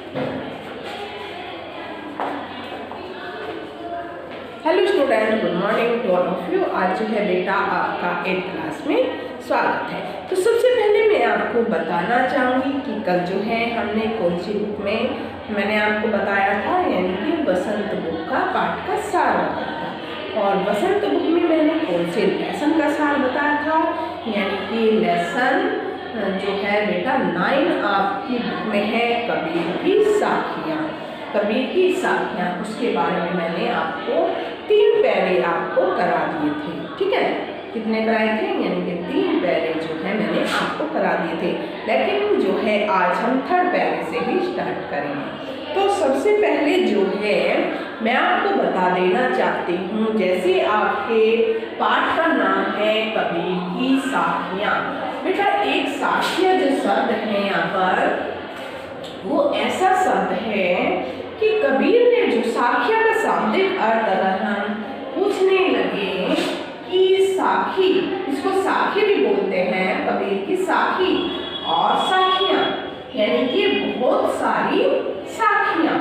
Hello student, good morning to all of you. आज जो है बेटा आपका 8th क्लास में स्वागत है। तो सबसे पहले मैं आपको बताना चाहूँगी कि कल जो है हमने कौन सी बुक में मैंने आपको बताया था, यानी कि बसंत बुक का पाठ का सार बताया था। और बसंत बुक में मैंने कौन से लेसन का सार बताया था, यानी कि लेसन जो है बेटा 9 आपकी बुक में है कबीर की साखियाँ। कबीर की साखियाँ, उसके बारे में मैंने आपको 3 पैरे आपको करा दिए थे। ठीक है, कितने कराए थे, यानी कि 3 पैरे जो है मैंने आपको करा दिए थे। लेकिन जो है आज हम 3rd पैरे से ही स्टार्ट करेंगे। तो सबसे पहले जो है मैं आपको बता देना चाहती हूँ, जैसे आपके पाठ का नाम है कबीर की साखियाँ। बेटा एक साखिया जो शब्द है यहाँ पर, वो ऐसा शब्द है कि कबीर ने जो साखिया का शाब्दिक अर्थ अगर हम पूछने लगे कि साखी, इसको साखी भी बोलते हैं, कबीर की साखी और साखियाँ, यानी कि बहुत सारी साखियाँ।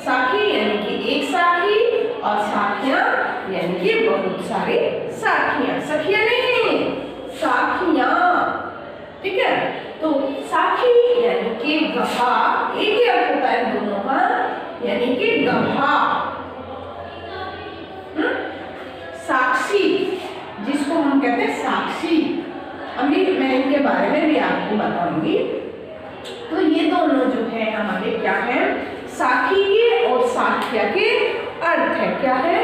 साखी यानी कि एक साखी और साखियाँ यानी कि बहुत सारी साखियाँ। सखियाँ नहीं, साखियाँ। ठीक है, तो साखी यानी कि गवाह, एक ही अर्थ होता है दोनों का, यानी कि गवाह, साक्षी, जिसको हम कहते हैं साक्षी। अभी मैं इनके बारे में भी आपको बताऊंगी। तो ये दोनों जो है हमारे क्या है, साखी के और साखिया के अर्थ है। क्या है,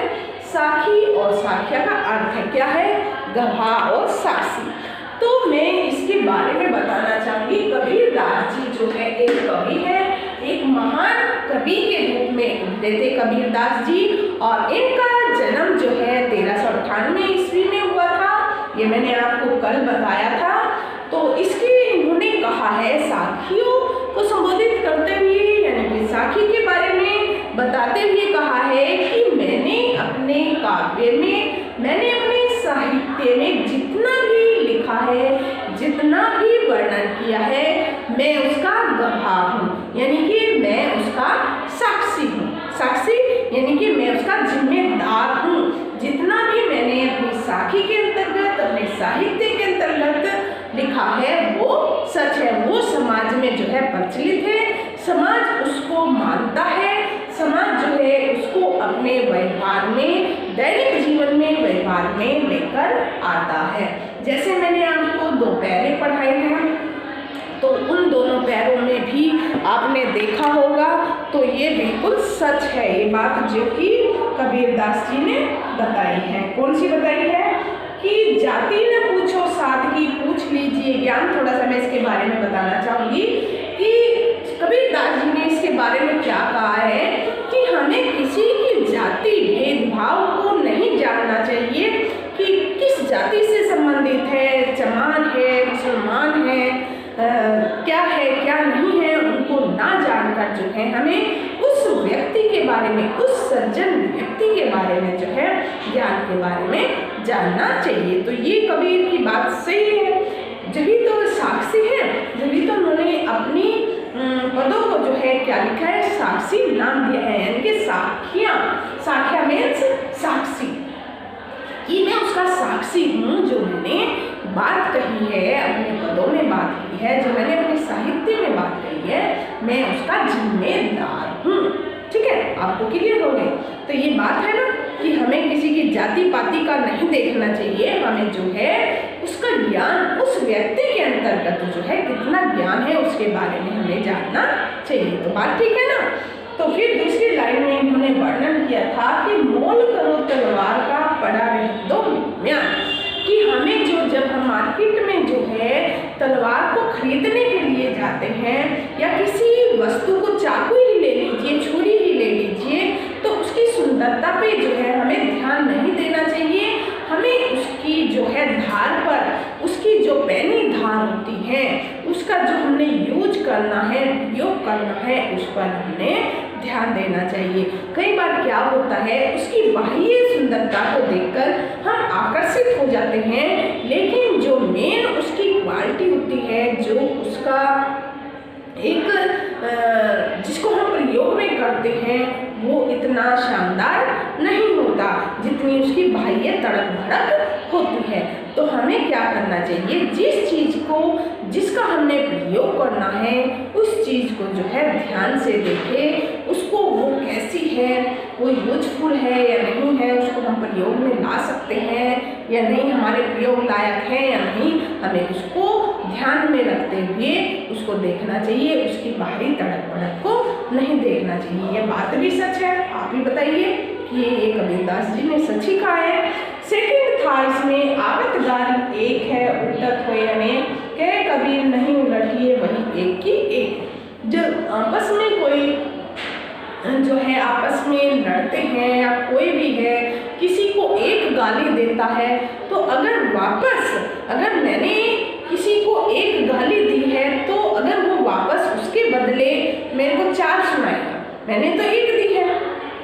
साखी और साखिया का अर्थ है क्या है, गवाह और साक्षी। तो मैं इसके बारे में बताना चाहूंगी। कबीरदास जी जो है एक कवि है, एक महान कवि के रूप में उभरे थे कबीरदास जी। और इनका जन्म जो है 1398 ईस्वी में हुआ था, ये मैंने आपको कल बताया था। तो इसके इन्होंने कहा है, साखियों को संबोधित करते हुए, यानी कि साखी के बारे में बताते हुए कहा है कि मैंने अपने काव्य में, मैंने अपने साहित्य में जितना भी लिखा है, जितना भी वर्णन किया है, मैं उसका गवाह हूँ, यानी कि मैं उसका साक्षी हूँ। साक्षी यानी कि मैं उसका जिम्मेदार हूँ। जितना भी मैंने अपनी साखी के अंतर्गत, अपने साहित्य के अंतर्गत लिखा है वो सच है, वो समाज में जो है प्रचलित है, समाज उसको मानता है, समाज जो है उसको अपने व्यवहार में, दैनिक जीवन में व्यवहार में लेकर आता है। जैसे मैंने आपको 2 पैरे पढ़ाए हैं, तो उन दोनों पैरों में भी आपने देखा होगा, तो ये बिल्कुल सच है ये बात जो कि कबीरदास जी ने बताई है। कौन सी बताई है कि जाति न पूछो सादगी पूछ लीजिए ज्ञान। थोड़ा सा मैं इसके बारे में बताना चाहूँगी कि कबीरदास जी ने इसके बारे में क्या कहा है कि हमें किसी की जाति भेदभाव को नहीं जानना चाहिए कि किस जाति से संबंधित है, चमार है, मुसलमान है, क्या है क्या नहीं है, उनको ना जानकर जो है हमें उस व्यक्ति के बारे में, उस सज्जन व्यक्ति के बारे में जो है ज्ञान के बारे में जानना चाहिए। तो ये कबीर की बात सही है, जभी तो साक्षी है, जभी तो उन्होंने अपनी पदों को जो है क्या लिखा है, साक्षी नाम दिया है, यानी कि साखियाँ। साखिया मीन्स साक्षी, कि मैं उसका साक्षी हूँ। जो मैंने बात कही है, अपने पदों में बात की है, जो मैंने अपने साहित्य में बात कही है, मैं उसका जिम्मेदार हूँ। ठीक है, आपको क्लियर हो गए। तो ये बात है ना कि हमें किसी की जाति पाति का नहीं देखना चाहिए, हमें जो है उसका ज्ञान, उस व्यक्ति के अंतर्गत जो है कितना ज्ञान है उसके बारे में हमें जानना चाहिए। तो बात ठीक है ना। तो फिर दूसरी लाइन में इन्होंने वर्णन किया था कि मोल करो तलवार का पड़ा रह दो म्यान, कि हमें जो, जब हम मार्केट में जो है तलवार को खरीदने के लिए जाते हैं, या किसी वस्तु को चाकू ही ले लीजिए, छुरी ही ले लीजिए, तो उसकी सुंदरता पे जो है हमें ध्यान नहीं देना चाहिए। हमें उसकी जो है धार पर, उसकी जो पैनी धार होती है, उसका जो हमने यूज करना है, उपयोग करना है, उस पर हमने ध्यान देना चाहिए। कई बार क्या होता है, उसकी बाह्य सुंदरता को देखकर हम आकर्षित हो जाते हैं, लेकिन जो मेन उसकी क्वालिटी होती है, जो उसका एक जिसको हम करते हैं वो इतना शानदार नहीं होता जितनी उसकी बाह्य तड़क भड़क होती है। तो हमें क्या करना चाहिए, जिस चीज़ को जिसका हमने प्रयोग करना है उस चीज़ को जो है ध्यान से देखें, उसको वो कैसी है, वो यूजफुल है या नहीं है, उसको हम प्रयोग में ला सकते हैं या नहीं, हमारे प्रयोग लायक है या नहीं, हमें उसको ध्यान में रखते हुए उसको देखना चाहिए, उसकी बाहरी तड़क भड़क को नहीं देखना चाहिए। ये बात भी सच है, आप ही बताइए कि ये कबीरदास जी ने सच ही कहा है। सेकंड था इसमें आवत गारी एक है उलटत हुए अनेक, कह कबीर नहीं उलटिए वही एक की एक। जब आपस में कोई जो है आपस में लड़ते हैं या कोई भी है किसी को एक गाली देता है, तो अगर मैंने किसी को एक गाली दी है तो अगर वो वापस उसके बदले मेरे को 4 सुनाएगा, मैंने तो एक दी है,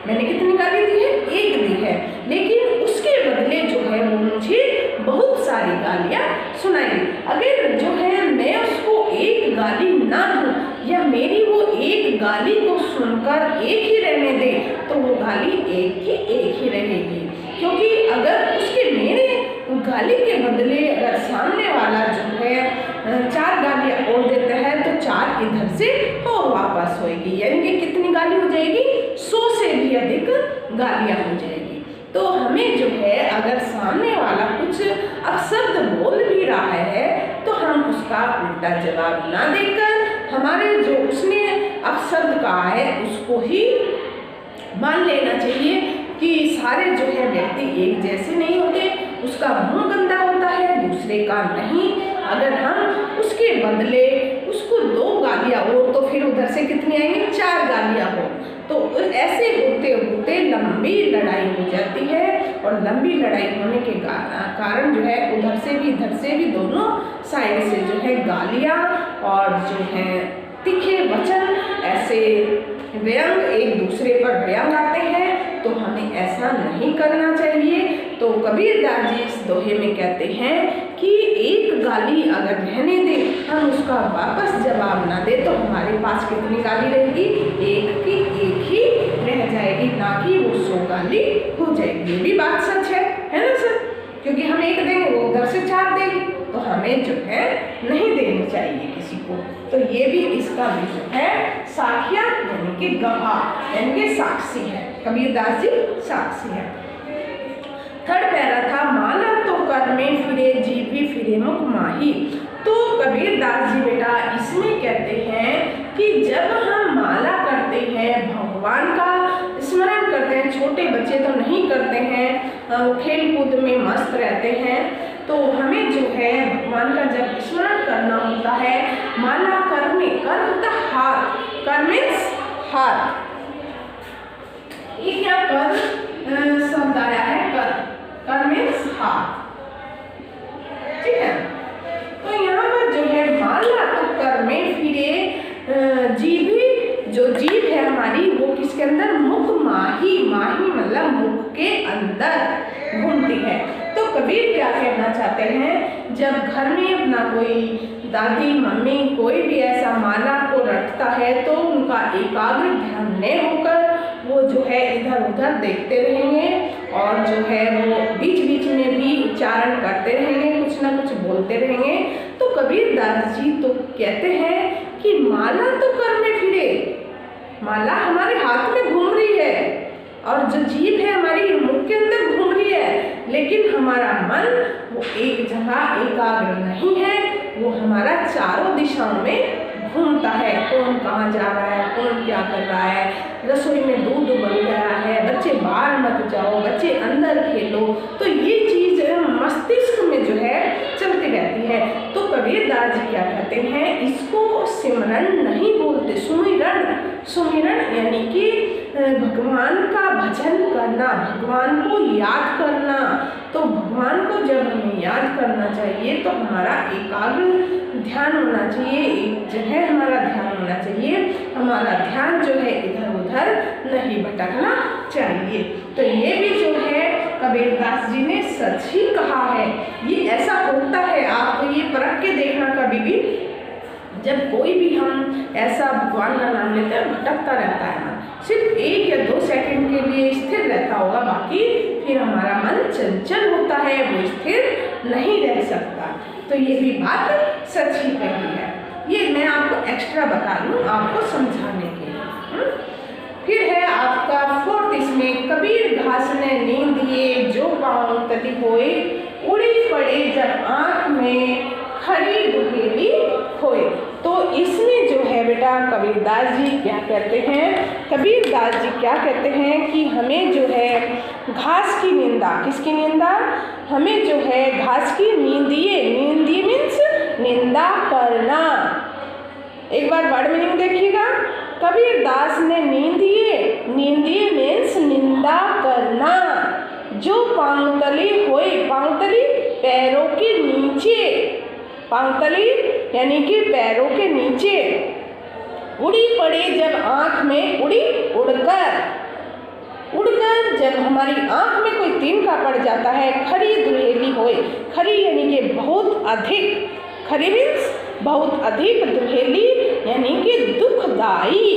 मैंने कितनी गाली दी है, एक दी है, लेकिन उसके बदले जो है वो मुझे बहुत सारी गालियाँ सुनाएगी। अगर जो है मैं उसको एक गाली ना दूँ या मेरी वो एक गाली को सुनकर एक ही रहने दे, तो वो गाली एक की एक ही रहेगी। क्योंकि अगर उसके मेरे गाली के बदले अगर सामने वाला जो है 4 गालियाँ और देता है तो 4 इधर से और वापस होएगी, यानी कि कितनी गाली हो जाएगी, 100 से भी अधिक गालियाँ हो जाएगी। तो हमें जो है अगर सामने वाला कुछ अपशब्द बोल भी रहा है तो हम उसका उल्टा जवाब ना देकर हमारे जो उसने अपशब्द कहा है उसको ही मान लेना चाहिए कि सारे जो है व्यक्ति एक जैसे नहीं होते, उसका मुंह गंदा होता है दूसरे का नहीं। अगर हम उसके बदले उसको 2 गालियाँ हो तो फिर उधर से कितनी आएंगी, 4 गालियाँ हो, तो ऐसे होते होते लंबी लड़ाई हो जाती है। और लंबी लड़ाई होने के कारण जो है उधर से भी इधर से भी दोनों साइड से जो है गालियाँ और जो है तीखे वचन ऐसे व्यंग एक दूसरे पर व्यंग आते हैं, तो हमें ऐसा नहीं करना चाहिए। तो कबीरदास जी इस दोहे में कहते हैं कि एक गाली अगर रहने दे, हम उसका वापस जवाब ना दे, तो हमारे पास कितनी गाली रहेगी, एक की एक ही रह जाएगी, ना कि वो 100 गाली हो जाएगी। ये भी बात सच है ना सर? क्योंकि हम एक देंगे वो उधर से 4 देंगे, तो हमें जो है नहीं देनी चाहिए किसी को। तो ये भी इसका भी जो है साखिया यानी कि गवाह यानी कि साक्षी है, कबीरदास जी साक्षी है। थर्ड पैरा था माला तो कर में फिरे जीभी फिरे मुख माही। तो कबीरदास जी बेटा इसमें कहते हैं कि जब हम माला करते हैं, भगवान का स्मरण करते हैं, छोटे बच्चे तो नहीं करते हैं, वो खेल कूद में मस्त रहते हैं, तो हमें जो है भगवान का जब स्मरण करना होता है, माला करने, कर होता हाथ, कर मीन्स हाथ, ये क्या कर शब्द आया है, कर मीन्स हाथ, ठीक है। तो यहाँ पर जो है माला तो कर में फिरे जीभी, जो जीभ है हमारी वो किसके अंदर, मुख माही, माही मतलब मुख के अंदर घूमती है। तो कबीर क्या कहना चाहते हैं, जब घर में अपना कोई दादी मम्मी कोई भी ऐसा माला को रटता है तो उनका एकाग्र ध्यान नहीं होकर वो जो है इधर उधर देखते रहेंगे और जो है वो बीच बीच में भी उच्चारण करते रहेंगे, कुछ ना कुछ बोलते रहेंगे। तो कबीरदास जी तो कहते हैं कि माला तो कर में फिरे, माला हमारे हाथ में घूम रही है और जो जीभ है हमारी मुख के अंदर घूम रही है, लेकिन हमारा मन वो एक जगह एकाग्र नहीं है, वो हमारा चारों दिशाओं में घूमता है। कौन कहाँ जा रहा है, कौन क्या कर रहा है, रसोई में दूध उबल गया है, बच्चे बाहर मत जाओ, बच्चे अंदर खेलो, तो ये चीज़ मस्तिष्क में जो है चलती रहती है। तो कबीरदास जी क्या कहते हैं, इसको सिमरन नहीं बोलते, सुमिरन, सुमिरन यानी कि भगवान का भजन करना, भगवान को याद करना। तो भगवान को जब हमें याद करना चाहिए तो हमारा एकाग्र ध्यान होना चाहिए, एक जगह हमारा ध्यान होना चाहिए, हमारा ध्यान जो है इधर उधर नहीं भटकना चाहिए। तो ये भी जो है कबीरदास जी ने सच ही कहा है, ये ऐसा होता है, आप ये परख के देखना कभी भी जब कोई भी हम ऐसा भगवान का नाम लेते हैं भटकता रहता है मन, सिर्फ 1 या 2 सेकंड के लिए स्थिर रहता होगा, बाकी फिर हमारा मन चंचल होता है, वो स्थिर नहीं रह सकता। तो ये भी बात सच ही कही है, ये मैं आपको एक्स्ट्रा बता दूँ आपको समझाने के लिए। फिर है आपका 4th, इसमें कबीर घास ने नींद दिए जो पाँव तली होए, उड़ी पड़े जब आँख में खड़ी दुहेली होए। तो इसमें जो है बेटा कबीरदास जी क्या कहते हैं, कबीरदास जी क्या कहते हैं कि हमें जो है घास की निंदा, किसकी निंदा, हमें जो है घास की नींदिए, नींदिए मीन्स निंदा करना। एक बार वर्ड मीनिंग देखिएगा, कबीरदास ने नींदिए, नींदिए मीन्स निंदा करना, जो पांवतली होए, पांवतली पैरों के नीचे, पांवतली यानी कि पैरों के नीचे, उड़ी पड़े जब आँख में, उड़ी उड़कर, उड़कर जब हमारी आँख में कोई तिनका पड़ जाता है, खड़ी दुहेली होए, खड़ी यानी कि बहुत अधिक, खड़ी मीन्स बहुत अधिक, दुहेली यानी कि दुखदाई।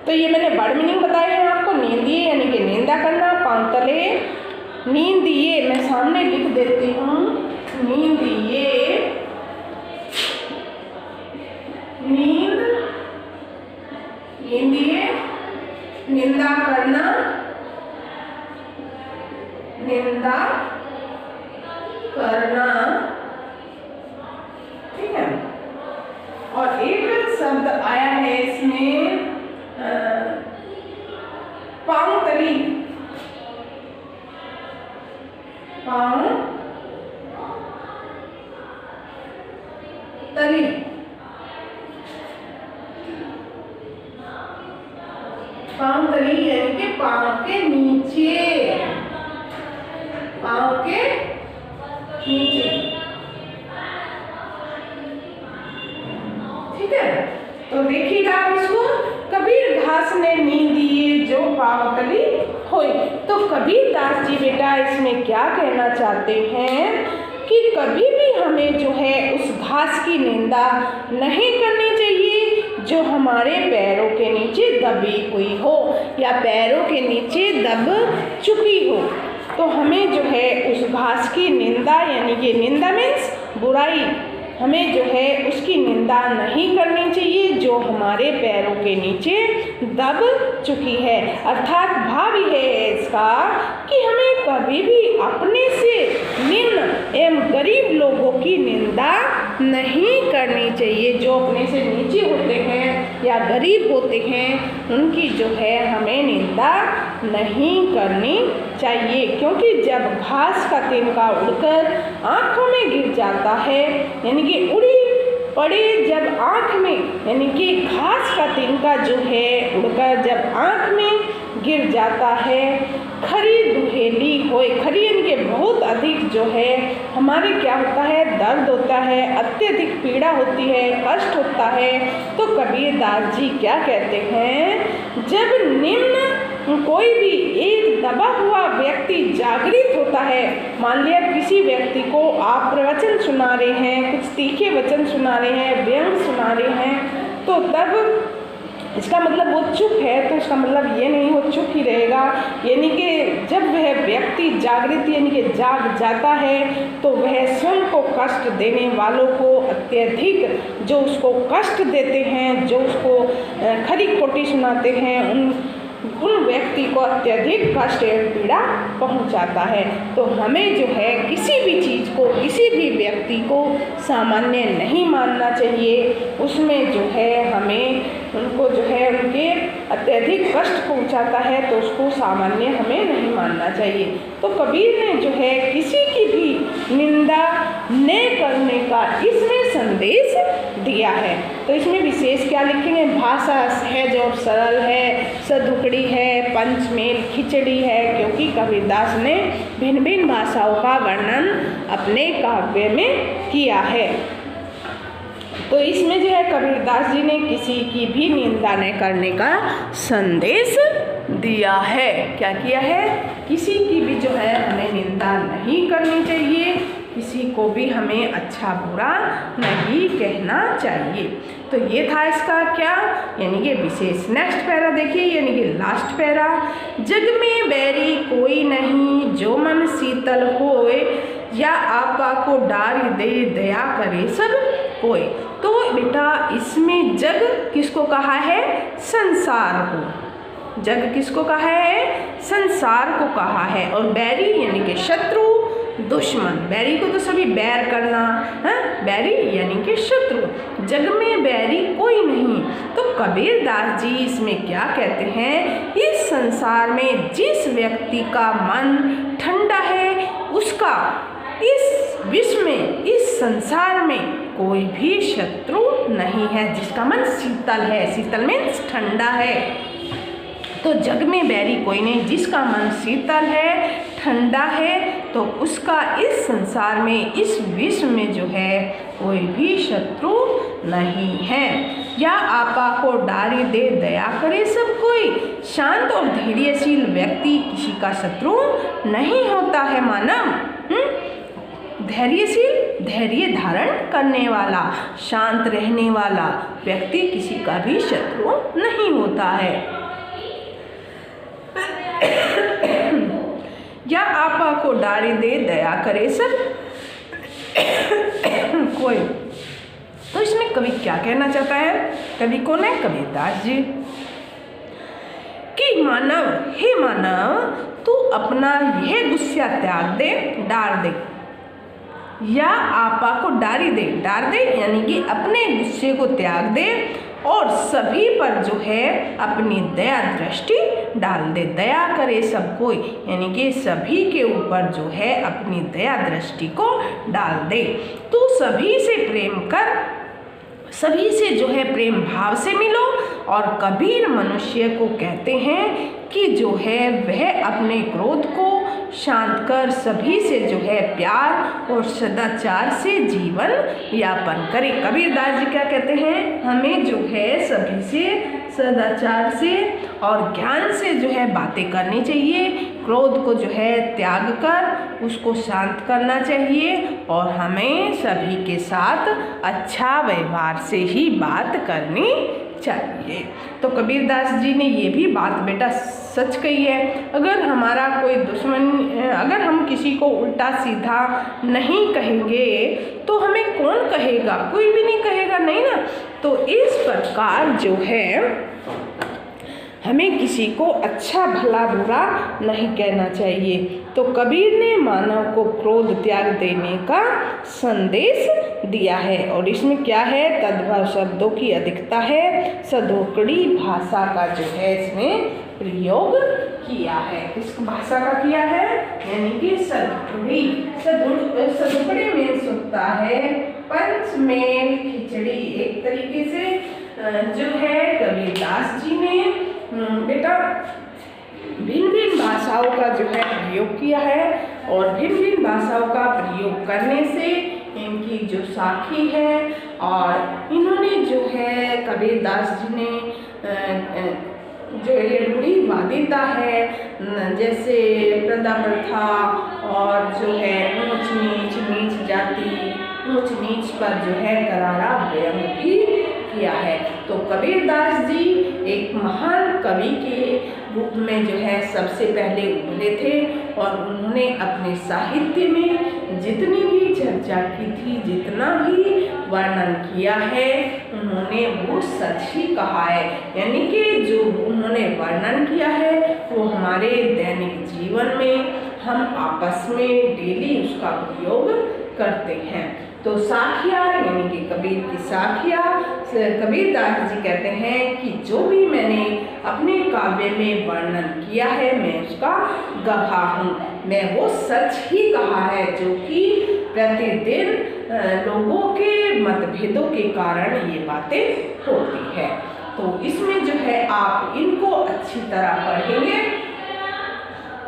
तो ये मैंने वर्ड मीनिंग बताए हैं आपको, नींदिए यानी कि निंदा करना, पांवतले नींदिए, मैं सामने लिख देती हूँ, नींदिए नींद, नींदिए निंदा करना, निंदा करना, ठीक है। और एक शब्द आया है इसमें पांवतली, पांवतली, पांवतली यानी कि पांव के नीचे, पांव के नीचे, ठीक है। तो देखिएगा आप इसको, कबीर घास ने नींद दिए जो पांवतली होई। तो कबीरदास जी बेटा इसमें क्या कहना चाहते हैं कि कभी भी हमें जो है उस घास की निंदा नहीं करनी चाहिए जो हमारे पैरों के नीचे दबी हुई हो या पैरों के नीचे दब चुकी हो। तो हमें जो है उस घास की निंदा यानी कि निंदा मीन्स बुराई, हमें जो है उसकी निंदा नहीं करनी चाहिए जो हमारे पैरों के नीचे दब चुकी है। अर्थात भाव यह है इसका कि हमें कभी भी अपने से निम्न एवं गरीब लोगों की निंदा नहीं करनी चाहिए। जो अपने से नीचे होते हैं या गरीब होते हैं उनकी जो है हमें निंदा नहीं करनी चाहिए, क्योंकि जब घास का तिनका उड़कर आँखों में गिर जाता है यानी कि उड़ी पड़े जब आँख में यानी कि घास का तिनका जो है उड़कर जब आँख में गिर जाता है, खरी दुहेली होए, खरी यानी कि बहुत अधिक जो है हमारे क्या होता है दर्द होता है, अत्यधिक पीड़ा होती है, कष्ट होता है। तो कबीरदास जी क्या कहते हैं, जब निम्न कोई भी एक दबा हुआ व्यक्ति जागृत होता है, मान लिया किसी व्यक्ति को आप प्रवचन सुना रहे हैं, कुछ तीखे वचन सुना रहे हैं, व्यंग सुना रहे हैं, तो तब इसका मतलब वो चुप है, तो इसका मतलब ये नहीं वो चुप ही रहेगा, यानी कि जब वह व्यक्ति जागृत यानी कि जाग जाता है तो वह स्वयं को कष्ट देने वालों को अत्यधिक जो उसको कष्ट देते हैं, जो उसको खरी खोटी सुनाते हैं, उन व्यक्ति को अत्यधिक कष्ट एवं पीड़ा पहुंचाता है। तो हमें जो है किसी भी चीज़ को, किसी भी व्यक्ति को सामान्य नहीं मानना चाहिए, उसमें जो है हमें उनको जो है उनके अत्यधिक कष्ट पहुंचाता है तो उसको सामान्य हमें नहीं मानना चाहिए। तो कबीर ने जो है किसी की भी निंदा न करने का इसमें संदेश दिया है। तो इसमें विशेष क्या लिखेंगे, भाषा सहज और सरल है, सदुकड़ी है, पंचमेल खिचड़ी है, क्योंकि कबीरदास ने भिन्न भिन्न भाषाओं का वर्णन अपने काव्य में किया है। तो इसमें जो है कबीरदास जी ने किसी की भी निंदा न करने का संदेश दिया है। क्या किया है, किसी की भी जो है हमें निंदा नहीं करनी चाहिए, किसी को भी हमें अच्छा बुरा नहीं कहना चाहिए। तो ये था इसका क्या, यानी कि विशेष। नेक्स्ट पैरा देखिए, यानी कि लास्ट पैरा। जग में बैरी कोई नहीं, जो मन शीतल होए, या आपा को डारी दे दया करे सब कोई। तो बेटा इसमें जग किसको कहा है, संसार को। जग किसको कहा है, संसार को कहा है। और बैरी यानी कि शत्रु, दुश्मन। बैरी को तो सभी बैर करना है, बैरी यानी कि शत्रु। जग में बैरी कोई नहीं। तो कबीर दास जी इसमें क्या कहते हैं, इस संसार में जिस व्यक्ति का मन ठंडा है, उसका इस विश्व में, इस संसार में कोई भी शत्रु नहीं है। जिसका मन शीतल है, शीतल मीन्स ठंडा है। तो जग में बैरी कोई नहीं, जिसका मन शीतल है, ठंडा है, तो उसका इस संसार में, इस विश्व में जो है कोई भी शत्रु नहीं है। या आपा को डारी दे दया करे सब कोई। शांत और धैर्यशील व्यक्ति किसी का शत्रु नहीं होता है मानव। धैर्यशील, धैर्य धारण करने वाला, शांत रहने वाला व्यक्ति किसी का भी शत्रु नहीं होता है। या आपा को डारी दे दया करे सब कोई। तो इसमें कवि क्या कहना चाहता है, कवि कौन है, कबीर दास जी। कि मानव, हे मानव, तू अपना यह गुस्सा त्याग दे, डार दे। या आपा को डारी दे, डार दे यानी कि अपने गुस्से को त्याग दे और सभी पर जो है अपनी दया दृष्टि डाल दे। दया करे सब कोई, यानी कि सभी के ऊपर जो है अपनी दया दृष्टि को डाल दे। तू सभी से प्रेम कर, सभी से जो है प्रेम भाव से मिलो। और कबीर मनुष्य को कहते हैं कि जो है वह अपने क्रोध को शांत कर सभी से जो है प्यार और सदाचार से जीवन यापन करे। कबीर दास जी क्या कहते हैं, हमें जो है सभी से सदाचार से और ज्ञान से जो है बातें करनी चाहिए। क्रोध को जो है त्याग कर उसको शांत करना चाहिए और हमें सभी के साथ अच्छा व्यवहार से ही बात करनी चाहिए। तो कबीर दास जी ने ये भी बात बेटा सच कही है। अगर हमारा कोई दुश्मन, अगर हम किसी को उल्टा सीधा नहीं कहेंगे तो हमें कौन कहेगा, कोई भी नहीं कहेगा, नहीं ना। तो इस प्रकार जो है हमें किसी को अच्छा भला बुरा नहीं कहना चाहिए। तो कबीर ने मानव को क्रोध त्याग देने का संदेश दिया है। और इसमें क्या है, तद्भव शब्दों की अधिकता है, सदोकड़ी भाषा का जो है इसमें प्रयोग किया है। किस भाषा का किया है, यानी कि सदोकड़ी। सदोकड़ी में सुनता है पंचमेल खिचड़ी। एक तरीके से जो है कबीर दास जी ने बेटा भिन्न भिन्न भाषाओं का जो है प्रयोग किया है। और भिन्न भिन्न भाषाओं का प्रयोग करने से इनकी जो साखी है, और इन्होंने जो है कबीर दास जी ने जो ये रूढ़िवादिता है, जैसे प्रथा प्रथा और जो है ऊंच नीच, नीच जाति, ऊंच नीच पर जो है करारा व्यंग भी किया है। तो कबीर दास जी एक महान कवि के रूप में जो है सबसे पहले उभरे थे और उन्होंने अपने साहित्य में जितनी भी चर्चा की थी, जितना भी वर्णन किया है, उन्होंने वो सच ही कहा है। यानी कि जो उन्होंने वर्णन किया है वो हमारे दैनिक जीवन में हम आपस में डेली उसका प्रयोग करते हैं। तो साखिया यानी कि कबीर की साखिया, कबीर दास जी कहते हैं कि जो भी मैंने अपने काव्य में वर्णन किया है मैं उसका गवाह हूँ। मैं वो सच ही कहा है जो कि प्रतिदिन लोगों के मतभेदों के कारण ये बातें होती है। तो इसमें जो है आप इनको अच्छी तरह पढ़ेंगे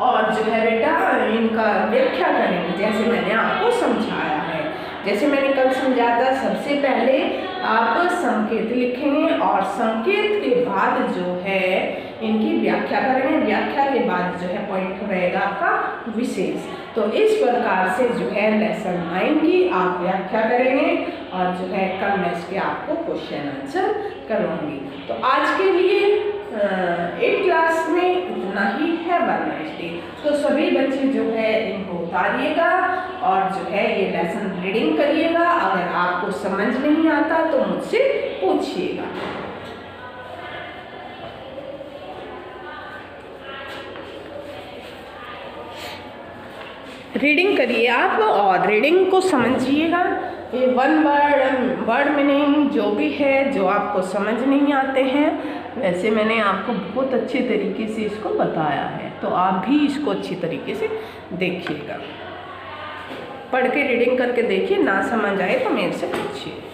और जो है बेटा इनका व्याख्या करेंगे जैसे मैंने आपको समझाया है। जैसे मैंने कल समझाया था, सबसे पहले आप संकेत लिखेंगे और संकेत के बाद जो है इनकी व्याख्या करेंगे। व्याख्या के बाद जो है पॉइंट रहेगा आपका विशेष। तो इस प्रकार से जो है लेसन 9 की आप व्याख्या करेंगे और जो है कल मैं इसके आपको क्वेश्चन आंसर करवाऊंगी। तो आज के लिए 8 क्लास में इतना ही है। वर्नाइस्टी तो सभी बच्चे जो है इनको उतारिएगा और जो है ये लेसन रीडिंग करिएगा। अगर आपको समझ नहीं आता तो मुझसे पूछिएगा। रीडिंग करिए आप और रीडिंग को समझिएगा। ये वन वर्ड मीनिंग जो भी है जो आपको समझ नहीं आते हैं, वैसे मैंने आपको बहुत अच्छे तरीके से इसको बताया है, तो आप भी इसको अच्छी तरीके से देखिएगा। पढ़ के रीडिंग करके देखिए, ना समझ आए तो मेरे से पूछिए।